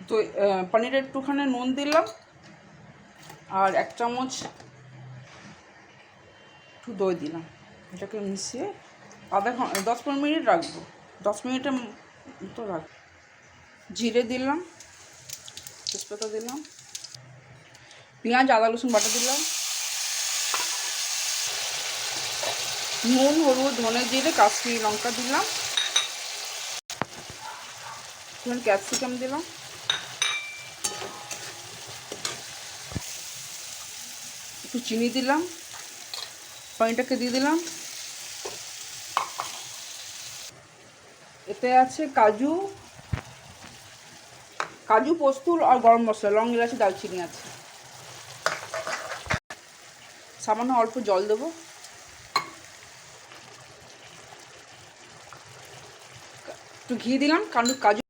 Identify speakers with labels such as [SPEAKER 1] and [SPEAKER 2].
[SPEAKER 1] তো পনিরে একটুখানি নুন দিলাম, আর 1 চামচ একটু দই দিলাম। এটাকে মিশিয়ে 10-15 মিনিট রাখবো। 10 মিনিটের মতো রাখবো। জিরে দিলাম, তেজপাতা দিলাম, পেঁয়াজ আদা রসুন বাটা দিলাম, নুন হলুদ ধনে জিরে কাশ্মীরি লঙ্কা দিলাম, ক্যাপসিকাম দিলাম, একটু চিনি দিলাম, পানিটাকে দিয়ে দিলাম। এতে আছে কাজু পোস্ত আর গরম মশলা, লং এলাচি দারচিনি আছে। সামান্য অল্প জল দেবো, একটু ঘি দিলাম কারণ কাজু